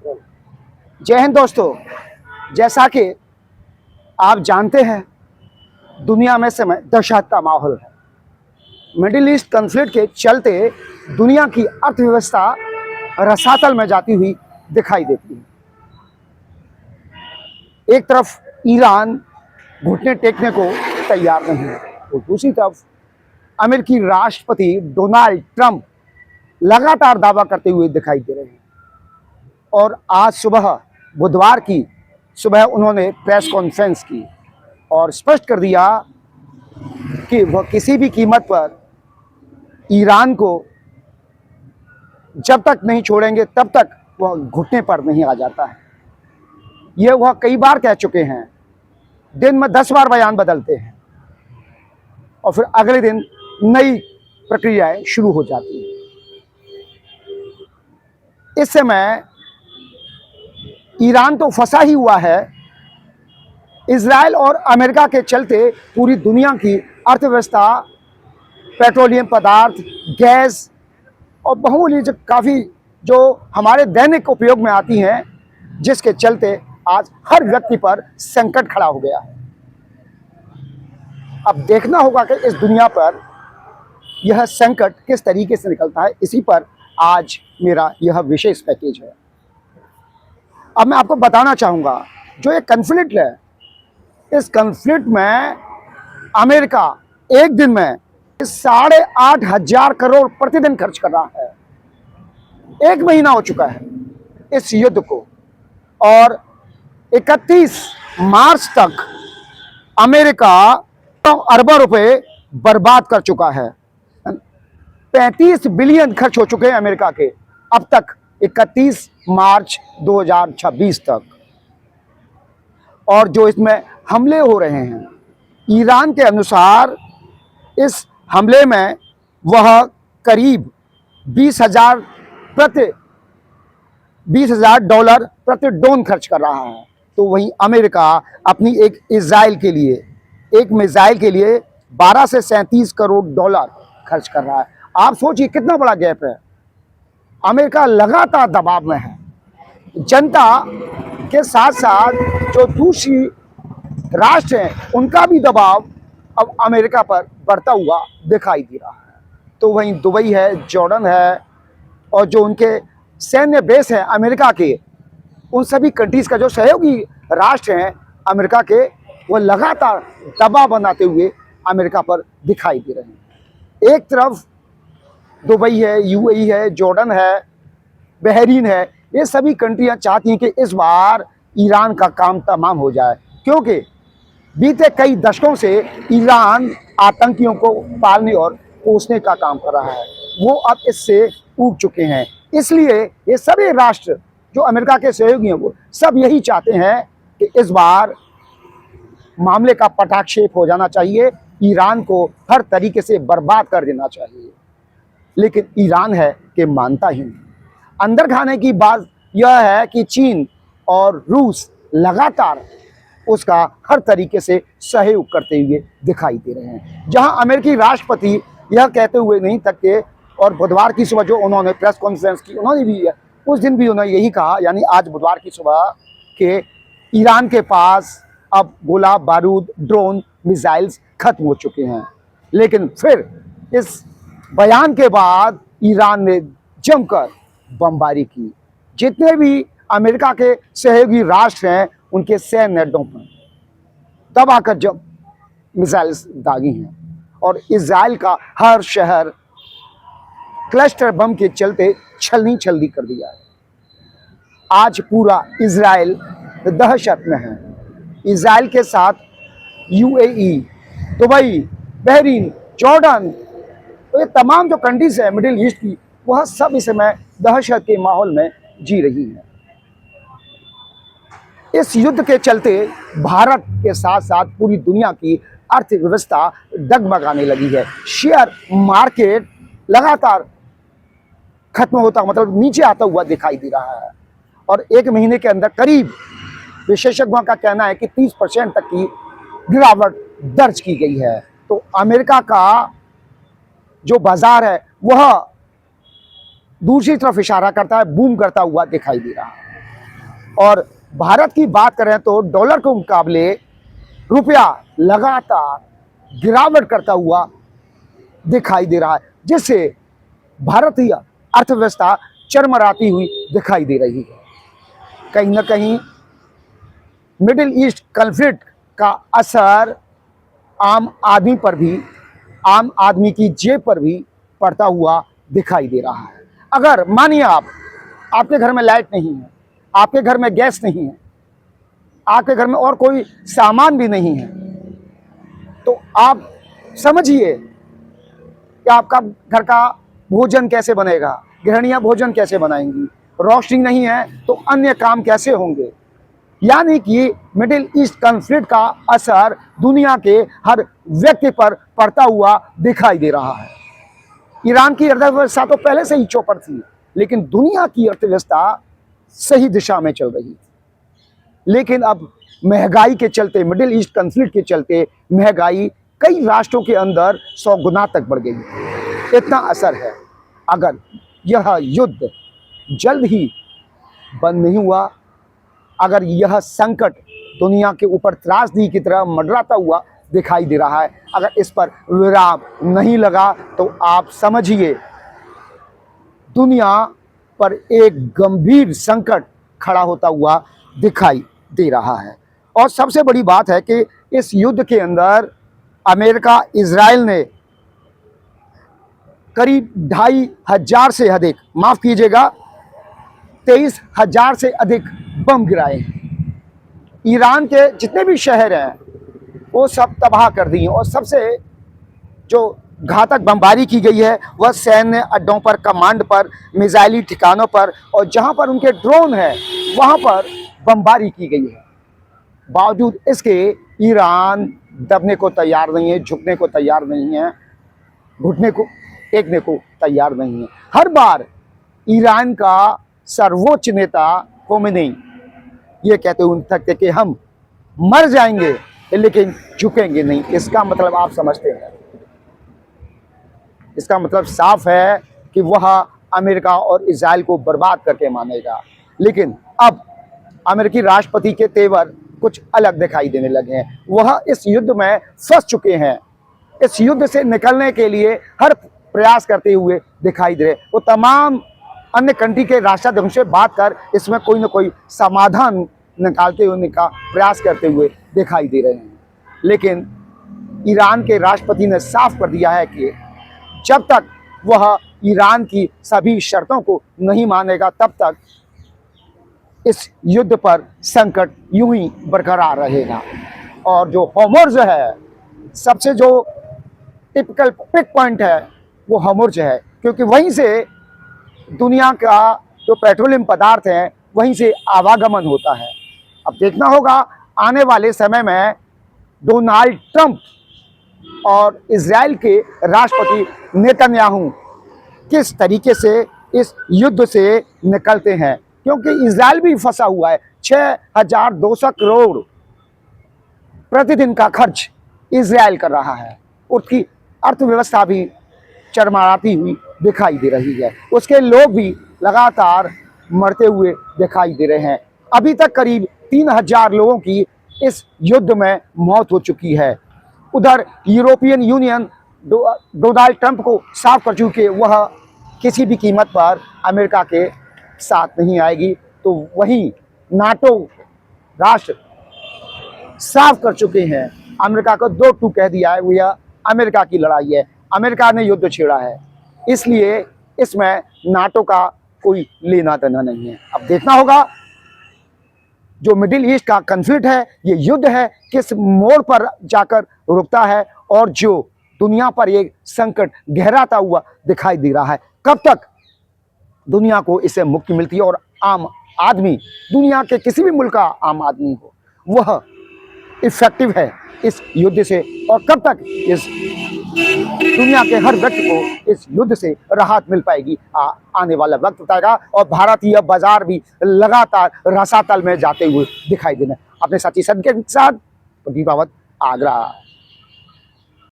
जय हिंद दोस्तों। जैसा कि आप जानते हैं, दुनिया में समय दहशत का माहौल है। मिडिल ईस्ट कॉन्फ्लिक्ट के चलते दुनिया की अर्थव्यवस्था रसातल में जाती हुई दिखाई देती है। एक तरफ ईरान घुटने टेकने को तैयार नहीं है, और दूसरी तरफ अमेरिकी राष्ट्रपति डोनाल्ड ट्रंप लगातार दावा करते हुए दिखाई दे रहे हैं। और आज सुबह, बुधवार की सुबह, उन्होंने प्रेस कॉन्फ्रेंस की और स्पष्ट कर दिया कि वह किसी भी कीमत पर ईरान को जब तक नहीं छोड़ेंगे तब तक वह घुटने पर नहीं आ जाता है। यह वह कई बार कह चुके हैं। दिन में 10 बार बयान बदलते हैं और फिर अगले दिन नई प्रक्रियाएं शुरू हो जाती हैं। इस समय ईरान तो फंसा ही हुआ है। इजराइल और अमेरिका के चलते पूरी दुनिया की अर्थव्यवस्था, पेट्रोलियम पदार्थ, गैस और बहुमूल्य काफ़ी जो हमारे दैनिक उपयोग में आती हैं, जिसके चलते आज हर व्यक्ति पर संकट खड़ा हो गया है। अब देखना होगा कि इस दुनिया पर यह संकट किस तरीके से निकलता है। इसी पर आज मेरा यह विशेष पैकेज है। अब मैं आपको बताना चाहूँगा, जो ये कन्फ्लिक्ट है, इस कन्फ्लिक्ट में अमेरिका एक दिन में 8,500 करोड़ प्रतिदिन खर्च कर रहा है। 1 महीना हो चुका है इस युद्ध को, और 31 मार्च तक अमेरिका अरबों रुपए बर्बाद कर चुका है। 35 बिलियन खर्च हो चुके हैं अमेरिका के अब तक, 31 मार्च 2026 तक। और जो इसमें हमले हो रहे हैं, ईरान के अनुसार इस हमले में वह करीब $20,000 प्रति ड्रोन खर्च कर रहा है। तो वहीं अमेरिका अपनी एक मिसाइल के लिए 12 से 37 करोड़ डॉलर खर्च कर रहा है। आप सोचिए कितना बड़ा गैप है। अमेरिका लगातार दबाव में है। जनता के साथ साथ जो दूसरी राष्ट्र हैं, उनका भी दबाव अब अमेरिका पर बढ़ता हुआ दिखाई दे रहा है। तो वहीं दुबई है, जॉर्डन है, और जो उनके सैन्य बेस हैं अमेरिका के, उन सभी कंट्रीज़ का जो सहयोगी राष्ट्र हैं अमेरिका के, वो लगातार दबाव बनाते हुए अमेरिका पर दिखाई दे रहे हैं। एक तरफ दुबई है, यूएई है, जॉर्डन है, बहरीन है, ये सभी कंट्रियां चाहती हैं कि इस बार ईरान का काम तमाम हो जाए, क्योंकि बीते कई दशकों से ईरान आतंकियों को पालने और पोसने का काम कर रहा है। वो अब इससे ऊब चुके हैं। इसलिए ये सभी राष्ट्र जो अमेरिका के सहयोगी हैं, वो सब यही चाहते हैं कि इस बार मामले का पटाक्षेप हो जाना चाहिए, ईरान को हर तरीके से बर्बाद कर देना चाहिए। लेकिन ईरान है कि मानता ही नहीं। अंदर खाने की बात यह है कि चीन और रूस लगातार उसका हर तरीके से सहयोग करते हुए दिखाई दे रहे हैं। जहां अमेरिकी राष्ट्रपति यह कहते हुए नहीं थके, और बुधवार की सुबह जो उन्होंने प्रेस कॉन्फ्रेंस की, उन्होंने भी उस दिन भी उन्होंने यही कहा, यानी आज बुधवार की सुबह, कि ईरान के पास अब गोला बारूद, ड्रोन, मिसाइल्स खत्म हो चुके हैं। लेकिन फिर इस बयान के बाद ईरान ने जमकर बमबारी की। जितने भी अमेरिका के सहयोगी राष्ट्र हैं, उनके सैन्य अड्डों पर दबाकर जब मिसाइल्स दागी हैं, और इजराइल का हर शहर क्लस्टर बम के चलते छलनी छल्ली कर दिया है। आज पूरा इजराइल दहशत में है। इजराइल के साथ यूएई, दुबई, बहरीन, जॉर्डन, तो ये तमाम जो कंट्रीज है मिडिल ईस्ट की, वह सब इस समय दहशत के माहौल में जी रही हैं। इस युद्ध के चलते भारत के साथ साथ पूरी दुनिया की अर्थव्यवस्था डगमगाने लगी है। शेयर मार्केट लगातार खत्म होता, मतलब नीचे आता हुआ दिखाई दे रहा है। और 1 महीने के अंदर करीब, विशेषज्ञों का कहना है कि 30% तक की गिरावट दर्ज की गई है। तो अमेरिका का जो बाजार है वह दूसरी तरफ इशारा करता है, बूम करता हुआ दिखाई दे रहा है। और भारत की बात करें तो डॉलर के मुकाबले रुपया लगातार गिरावट करता हुआ दिखाई दे रहा है, जिससे भारतीय अर्थव्यवस्था चरमराती हुई दिखाई दे रही है। कहीं ना कहीं मिडिल ईस्ट कॉन्फ्लिक्ट का असर आम आदमी पर भी, आम आदमी की जेब पर भी पड़ता हुआ दिखाई दे रहा है। अगर मानिए आपके घर में लाइट नहीं है, आपके घर में गैस नहीं है, आपके घर में और कोई सामान भी नहीं है, तो आप समझिए कि आपका घर का भोजन कैसे बनेगा, गृहिणियां भोजन कैसे बनाएंगी, रोशनी नहीं है तो अन्य काम कैसे होंगे। यानी कि मिडिल ईस्ट कॉन्फ्लिक्ट का असर दुनिया के हर व्यक्ति पर पड़ता हुआ दिखाई दे रहा है। ईरान की अर्थव्यवस्था तो पहले से ही चौपट थी, लेकिन दुनिया की अर्थव्यवस्था सही दिशा में चल रही थी। लेकिन अब महंगाई के चलते, मिडिल ईस्ट कॉन्फ्लिक्ट के चलते महंगाई कई राष्ट्रों के अंदर 100 गुना तक बढ़ गई। इतना असर है। अगर यह युद्ध जल्द ही बंद नहीं हुआ, अगर यह संकट दुनिया के ऊपर त्रासदी की तरह मंडराता हुआ दिखाई दे रहा है, अगर इस पर विराम नहीं लगा, तो आप समझिए दुनिया पर एक गंभीर संकट खड़ा होता हुआ दिखाई दे रहा है। और सबसे बड़ी बात है कि इस युद्ध के अंदर अमेरिका, इजराइल ने करीब 2,500 से अधिक, माफ कीजिएगा 23,000 से अधिक बम गिराए हैं। ईरान के जितने भी शहर हैं वो सब तबाह कर दिए, और सबसे जो घातक बमबारी की गई है वह सैन्य अड्डों पर, कमांड पर, मिसाइली ठिकानों पर, और जहां पर उनके ड्रोन हैं वहां पर बमबारी की गई है। बावजूद इसके ईरान दबने को तैयार नहीं है, झुकने को तैयार नहीं है, घुटने को टेकने को तैयार नहीं है। हर बार ईरान का सर्वोच्च नेता खोमेनी ये कहते हुए थकते कि हम मर जाएंगे लेकिन झुकेंगे नहीं। इसका मतलब आप समझते हैं, इसका मतलब साफ है कि वह अमेरिका और इजराइल को बर्बाद करके मानेगा। लेकिन अब अमेरिकी राष्ट्रपति के तेवर कुछ अलग दिखाई देने लगे हैं। वह इस युद्ध में फंस चुके हैं, इस युद्ध से निकलने के लिए हर प्रयास करते हुए दिखाई दे रहे। वो तमाम अन्य कंट्री के राष्ट्राध्यक्षों से बात कर इसमें कोई ना कोई समाधान निकालते हुए प्रयास करते हुए दिखाई दे रहे हैं। लेकिन ईरान के राष्ट्रपति ने साफ कर दिया है कि जब तक वह ईरान की सभी शर्तों को नहीं मानेगा, तब तक इस युद्ध पर संकट यूं ही बरकरार रहेगा। और जो होर्मुज़ है, सबसे जो टिपिकल पिक पॉइंट है वो होर्मुज़ है, क्योंकि वहीं से दुनिया का जो पेट्रोलियम पदार्थ है वहीं से आवागमन होता है। अब देखना होगा आने वाले समय में डोनाल्ड ट्रंप और इजराइल के राष्ट्रपति नेतन्याहू किस तरीके से इस युद्ध से निकलते हैं, क्योंकि इजराइल भी फंसा हुआ है। 6,200 करोड़ प्रतिदिन का खर्च इजराइल कर रहा है, उसकी अर्थव्यवस्था भी चरमराती हुई दिखाई दे रही है, उसके लोग भी लगातार मरते हुए दिखाई दे रहे हैं। अभी तक करीब 3,000 लोगों की इस युद्ध में मौत हो चुकी है। उधर यूरोपियन यूनियन डोनाल्ड ट्रंप को साफ कर चुके वह किसी भी कीमत पर अमेरिका के साथ नहीं आएगी, तो वहीं नाटो राष्ट्र साफ कर चुके हैं, अमेरिका को 2-2 कह दिया है, यह अमेरिका की लड़ाई है, अमेरिका ने युद्ध छेड़ा है, इसलिए इसमें नाटो का कोई लेना देना नहीं है। अब देखना होगा जो मिडिल ईस्ट का कॉन्फ्लिक्ट है, ये युद्ध है, किस मोड़ पर जाकर रुकता है, और जो दुनिया पर ये संकट गहराता हुआ दिखाई दे रहा है, कब तक दुनिया को इससे मुक्ति मिलती है और आम आदमी, दुनिया के किसी भी मुल्क का आम आदमी हो, वह इफेक्टिव है इस युद्ध से, और कब तक इस दुनिया के हर व्यक्ति को इस युद्ध से राहत मिल पाएगी, आने वाला वक्त बताएगा। और भारतीय बाजार भी लगातार रसातल में जाते हुए दिखाई देना। अपने साथी सद के साथ प्रदीप रावत, आगरा।